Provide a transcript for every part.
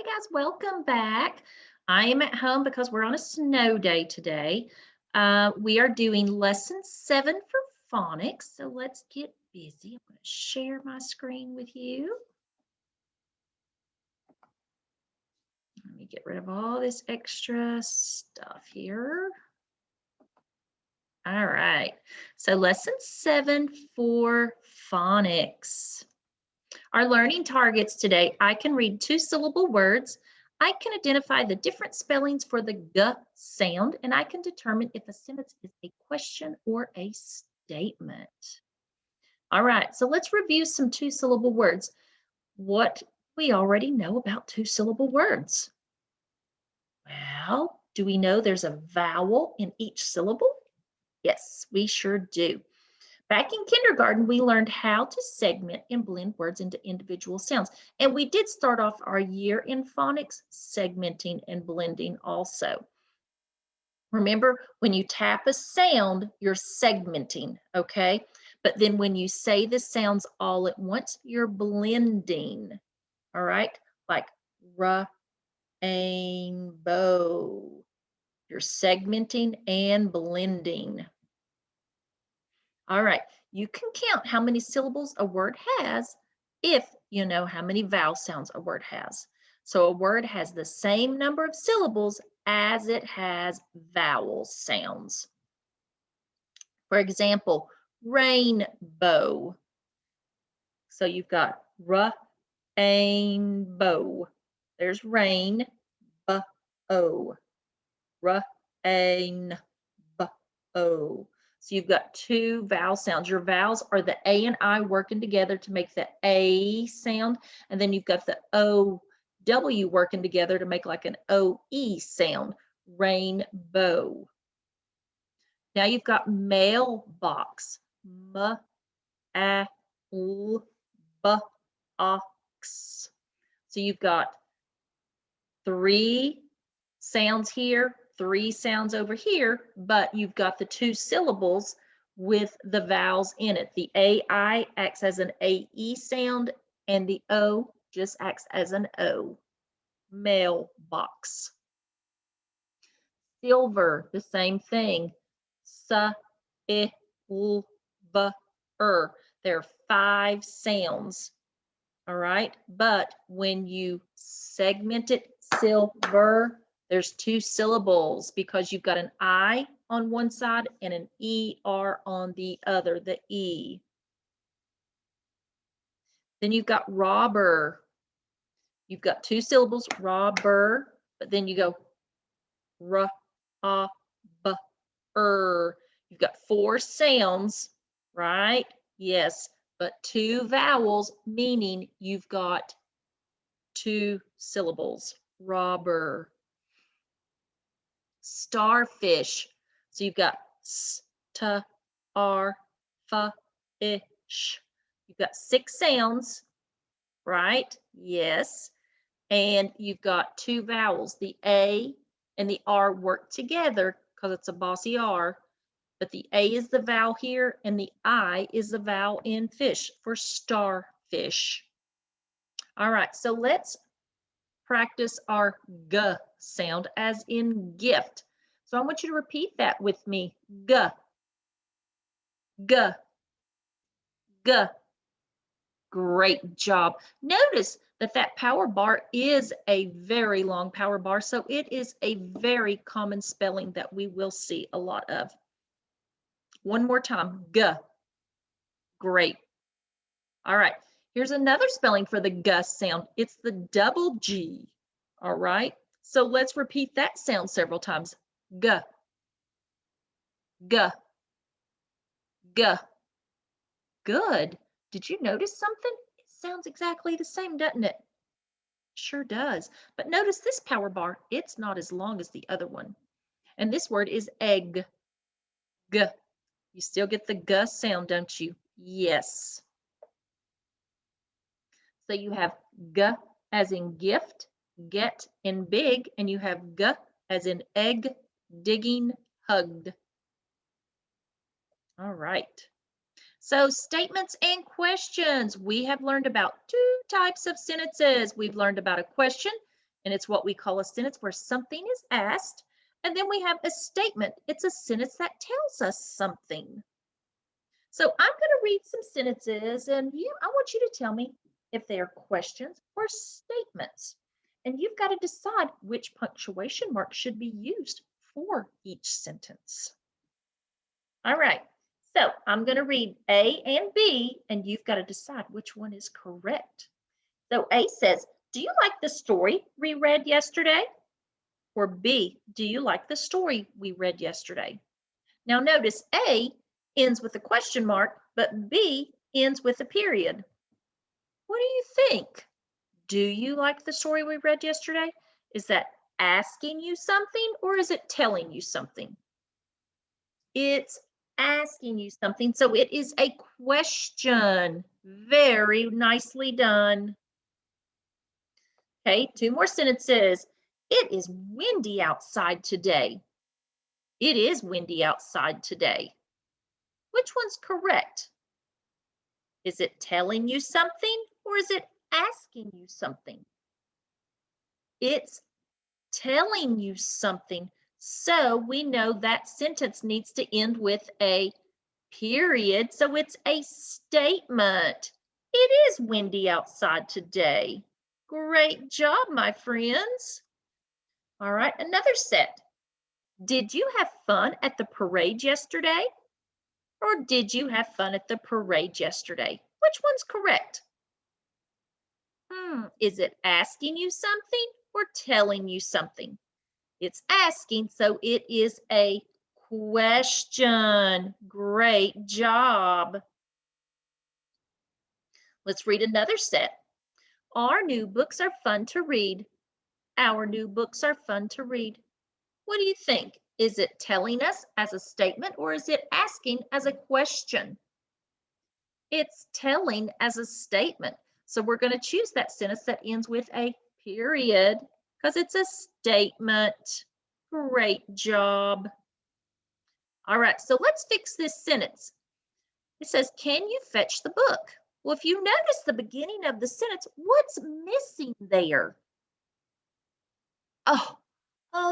guys, welcome back. I am at home because we're on a snow day today. We are doing lesson 7 for phonics. So let's get busy. I'm going to share my screen with you. Let me get rid of all this extra stuff here. All right. So lesson 7 for phonics. Our learning targets today, I can read two-syllable words. I can identify the different spellings for the g sound, and I can determine if a sentence is a question or a statement. All right, so let's review some two-syllable words. What we already know about two-syllable words. Well, do we know there's a vowel in each syllable? Yes, we sure do. Back in kindergarten, we learned how to segment and blend words into individual sounds. And we did start off our year in phonics segmenting and blending also. Remember, when you tap a sound, you're segmenting, okay? But then when you say the sounds all at once, you're blending, all right? Like rainbow. You're segmenting and blending. All right, you can count how many syllables a word has if you know how many vowel sounds a word has. So a word has the same number of syllables as it has vowel sounds. For example, rainbow. So you've got rainbow. There's rain, b-o, rainbow. So you've got two vowel sounds. Your vowels are the A and I working together to make the A sound. And then you've got the O-W working together to make like an O-E sound. Rainbow. Now you've got mailbox. M-A-L-B-ox. So you've got three sounds here, three sounds over here, but you've got the two syllables with the vowels in it. The AI acts as an AE sound, and the O just acts as an O. Mailbox. Silver, the same thing. S-I-L-V-E-R. There are 5 sounds. All right, but when you segment it, silver, there's 2 syllables because you've got an I on one side and an ER on the other, the E. Then you've got robber. You've got 2 syllables, robber, but then you go R-A-B-er. You've got 4 sounds, right? Yes, but 2 vowels, meaning you've got 2 syllables. Robber. Starfish. So you've got s-t-r-f-ish. You've got 6 sounds, right? Yes. And you've got 2 vowels. The A and the R work together because it's a bossy R. But the A is the vowel here, and the I is the vowel in fish for starfish. All right, so let's practice our G sound as in gift. So I want you to repeat that with me. G, G, G. Great job. Notice that that power bar is a very long power bar, so it is a very common spelling that we will see a lot of. One more time, G. Great. All right, here's another spelling for the G sound. It's the double G. All right, so let's repeat that sound several times. G, G, G. Good. Did you notice something? It sounds exactly the same, doesn't it? Sure does. But notice this power bar, it's not as long as the other one. And this word is egg. G. You still get the G sound, don't you? Yes. So you have G as in gift, get in big, and you have G as in egg, digging, hugged. All right. So statements and questions. We have learned about 2 types of sentences. We've learned about a question And it's what we call a sentence where something is asked. And then we have a statement. It's a sentence that tells us something. So I'm going to read some sentences, and I want you to tell me if they are questions or statements. And you've got to decide which punctuation mark should be used for each sentence. All right, so I'm going to read A and B, and you've got to decide which one is correct. So A says, do you like the story we read yesterday? Or B, do you like the story we read yesterday? Now notice A ends with a question mark, but B ends with a period. What do you think? Do you like the story we read yesterday? Is that asking you something or is it telling you something? It's asking you something, so it is a question. Very nicely done. Okay, 2 more sentences. It is windy outside today. It is windy outside today. Which one's correct? Is it telling you something or is it asking you something? It's telling you something. So we know that sentence needs to end with a period. So it's a statement. It is windy outside today. Great job, my friends. All right, another set. Did you have fun at the parade yesterday? Or did you have fun at the parade yesterday? Which one's correct? Is it asking you something or telling you something? It's asking, so it is a question. Great job. Let's read another set. Our new books are fun to read. Our new books are fun to read. What do you think? Is it telling us as a statement or is it asking as a question? It's telling as a statement. So we're going to choose that sentence that ends with a period because it's a statement. Great job. All right, so let's fix this sentence. It says, can you fetch the book? Well, if you notice the beginning of the sentence, what's missing there? Oh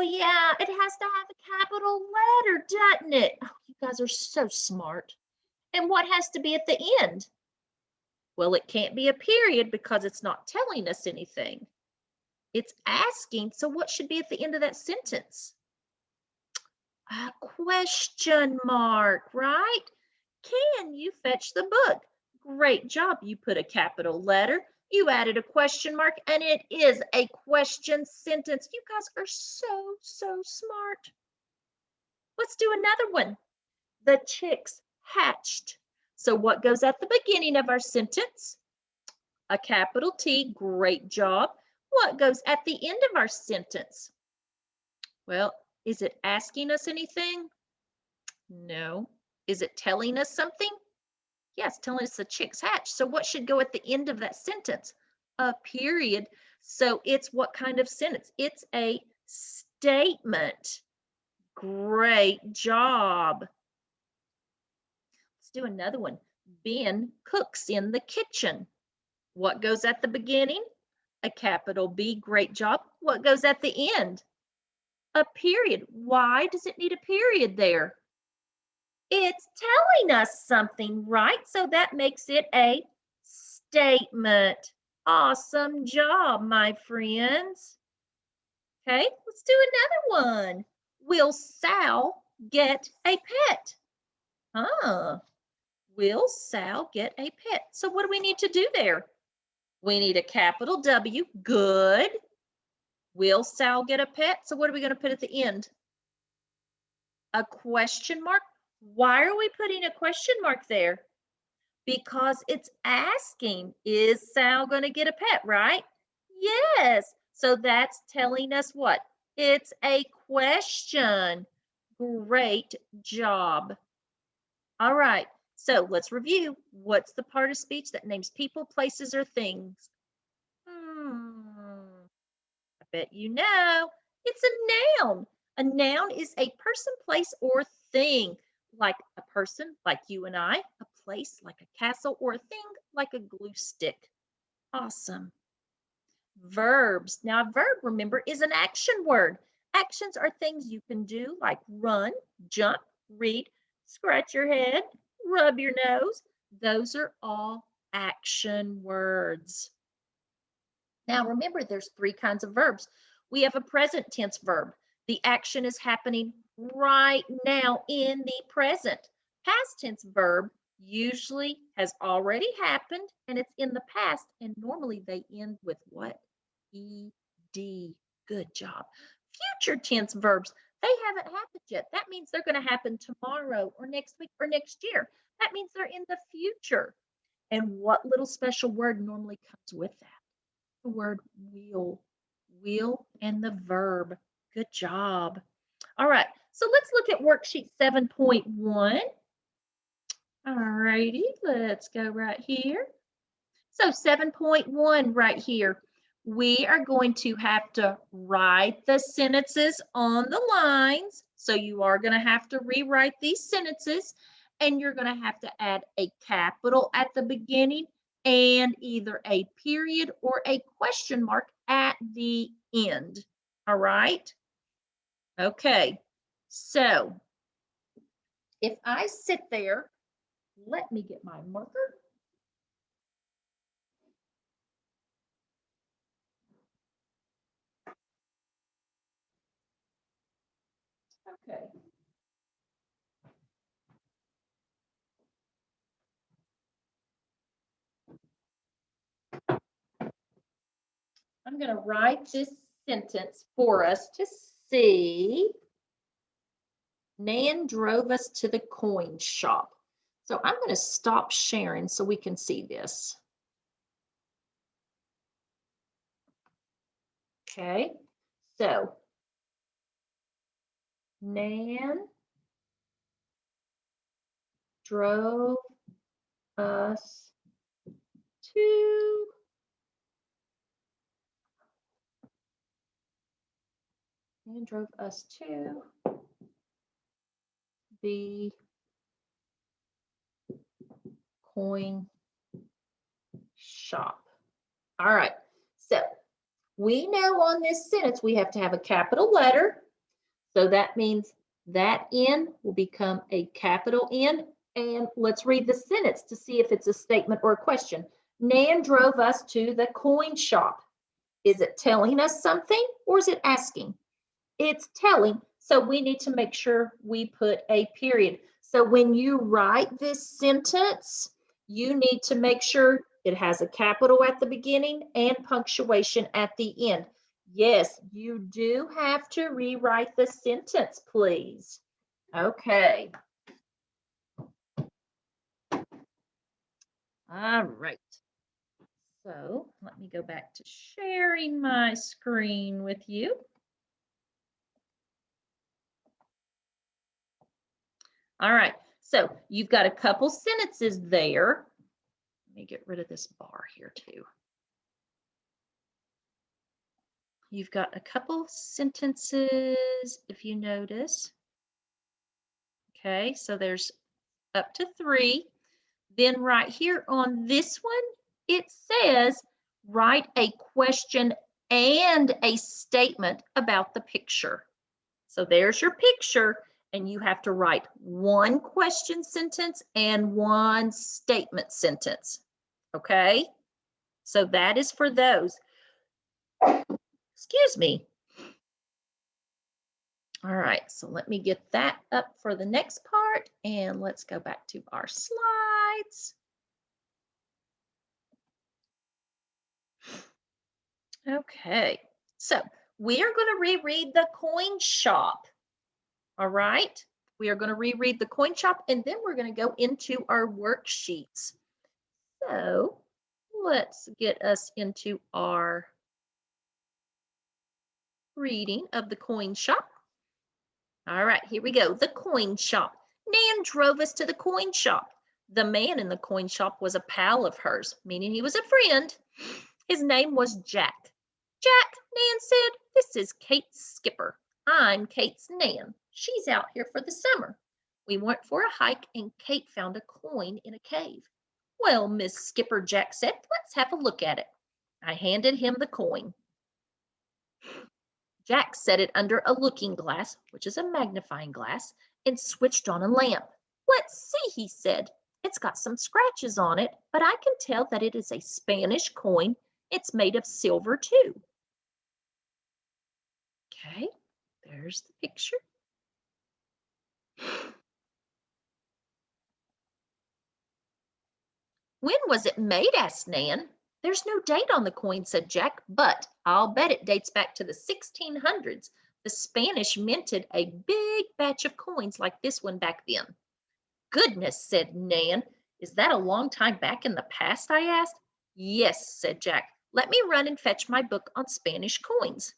yeah, it has to have a capital letter, doesn't it? Oh, you guys are so smart. And what has to be at the end? Well, it can't be a period because it's not telling us anything. It's asking, so what should be at the end of that sentence? A question mark, right? Can you fetch the book? Great job. You put a capital letter, you added a question mark, and it is a question sentence. You guys are so smart. Let's do another one. The chicks hatched. So what goes at the beginning of our sentence? A capital T, great job. What goes at the end of our sentence? Well, is it asking us anything? No. Is it telling us something? Yes, telling us the chicks hatched. So what should go at the end of that sentence? A period. So it's what kind of sentence? It's a statement. Great job. Let's do another one. Ben cooks in the kitchen. What goes at the beginning? A capital B, great job. What goes at the end? A period. Why does it need a period there? It's telling us something, right? So that makes it a statement. Awesome job, my friends. Okay, let's do another one. Will Sal get a pet? Will Sal get a pet? So what do we need to do there? We need a capital W, good. Will Sal get a pet? So what are we going to put at the end? A question mark. Why are we putting a question mark there? Because it's asking, is Sal going to get a pet, right? Yes. So that's telling us what? It's a question. Great job. All right. So let's review. What's the part of speech that names people, places, or things? I bet you know. It's a noun. A noun is a person, place, or thing. Like a person, like you and I. A place, like a castle, or a thing, like a glue stick. Awesome. verbs. Now, a verb, remember, is an action word. Actions are things you can do like run, jump, read, scratch your head, rub your nose. Those are all action words. Now, remember, there's three kinds of verbs. We have a present tense verb. The action is happening right now in the present. Past tense verb usually has already happened and it's in the past, and normally they end with what? ED. Good job. Future tense verbs, they haven't happened yet. That means they're going to happen tomorrow or next week or next year. That means they're in the future. And what little special word normally comes with that? The word will. Will and the verb. Good job. All right, so let's look at worksheet 7.1. All righty, let's go right here. So 7.1 right here, we are going to have to write the sentences on the lines. So you are going to have to rewrite these sentences, and you're going to have to add a capital at the beginning and either a period or a question mark at the end. All right? Okay, so if I sit there, let me get my marker. Okay. I'm going to write this sentence for us to see. Nan drove us to the coin shop. So I'm going to stop sharing so we can see this. Okay, so Nan drove us to Nan drove us to the coin shop. All right, so we know on this sentence we have to have a capital letter. So that means that N will become a capital N. And let's read the sentence to see if it's a statement or a question. Nan drove us to the coin shop. Is it telling us something or is it asking? It's telling, so we need to make sure we put a period. So when you write this sentence, you need to make sure it has a capital at the beginning and punctuation at the end. Yes, you do have to rewrite the sentence, please. Okay. All right. So let me go back to sharing my screen with you. All right, so you've got a couple sentences there. Let me get rid of this bar here too. You've got a couple sentences, if you notice. Okay, so there's up to 3. Then right here on this one, it says write a question and a statement about the picture. So there's your picture, and you have to write one question sentence and one statement sentence. Okay? So that is for those. Excuse me. All right, so let me get that up for the next part, and let's go back to our slides. Okay, so we are going to reread the coin shop. All right, we are going to reread the coin shop, and then we're going to go into our worksheets. So let's get us into our reading of the coin shop. All right, here we go. The coin shop. Nan drove us to the coin shop. The man in the coin shop was a pal of hers, meaning he was a friend. His name was Jack. Jack, Nan said, this is Kate Skipper. I'm Kate's Nan. She's out here for the summer. We went for a hike and Kate found a coin in a cave. Well, Miss Skipper, Jack said, let's have a look at it. I handed him the coin. Jack set it under a looking glass, which is a magnifying glass, and switched on a lamp. Let's see, he said. It's got some scratches on it, but I can tell that it is a Spanish coin. It's made of silver too. Okay, there's the picture. When was it made? Asked Nan. There's no date on the coin, said Jack, but I'll bet it dates back to the 1600s. The Spanish minted a big batch of coins like this one back then. Goodness, said Nan. Is that a long time back in the past? I asked. Yes, said Jack. Let me run and fetch my book on Spanish coins.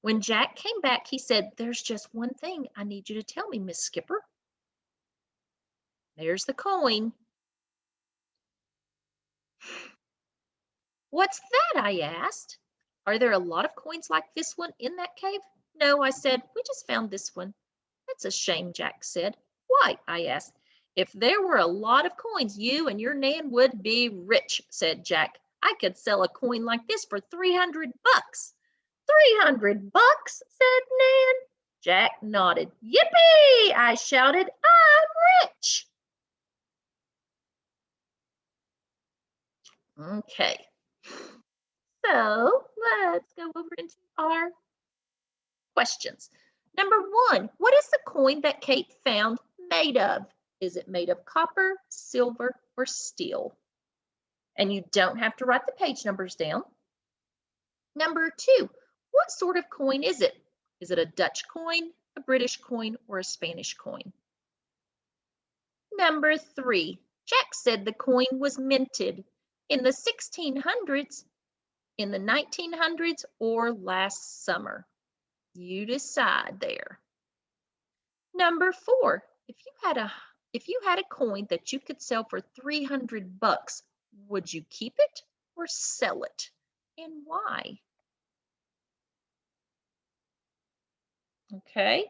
When Jack came back, he said, there's just one thing I need you to tell me, Miss Skipper. There's the coin. What's that? I asked. Are there a lot of coins like this one in that cave? No, I said. We just found this one. That's a shame, Jack said. Why? I asked. If there were a lot of coins, you and your Nan would be rich, said Jack. I could sell a coin like this for 300 bucks. 300 bucks, said Nan. Jack nodded. Yippee! I shouted. I'm rich. Okay. So let's go over into our questions. Number one, what is the coin that Kate found made of? Is it made of copper, silver, or steel? And you don't have to write the page numbers down. Number two, what sort of coin is it? Is it a Dutch coin, a British coin, or a Spanish coin? Number three, Jack said the coin was minted in the 1600s, in the 1900s, or last summer. You decide there. Number four, if you had a coin that you could sell for 300 bucks, would you keep it or sell it? And why? Okay.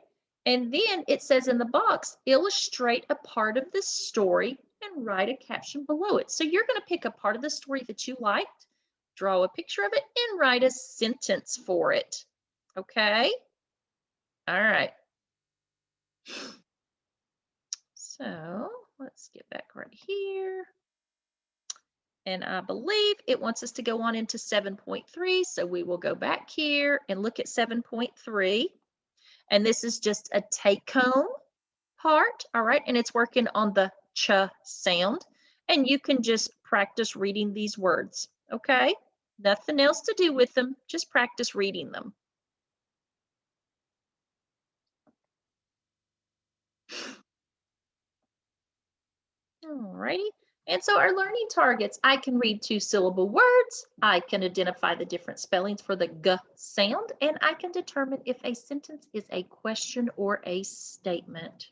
And then it says in the box, illustrate a part of the story and write a caption below it. So you're going to pick a part of the story that you liked, draw a picture of it, and write a sentence for it. Okay? All right. So let's get back right here. And I believe it wants us to go on into 7.3. So we will go back here and look at 7.3. And this is just a take-home part, all right? And it's working on the ch sound. And you can just practice reading these words, okay? Nothing else to do with them, just practice reading them. All righty. And so our learning targets, I can read two-syllable words, I can identify the different spellings for the g sound, and I can determine if a sentence is a question or a statement.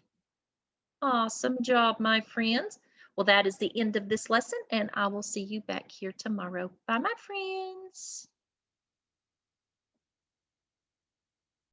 Awesome job, my friends. Well, that is the end of this lesson, and I will see you back here tomorrow. Bye, my friends.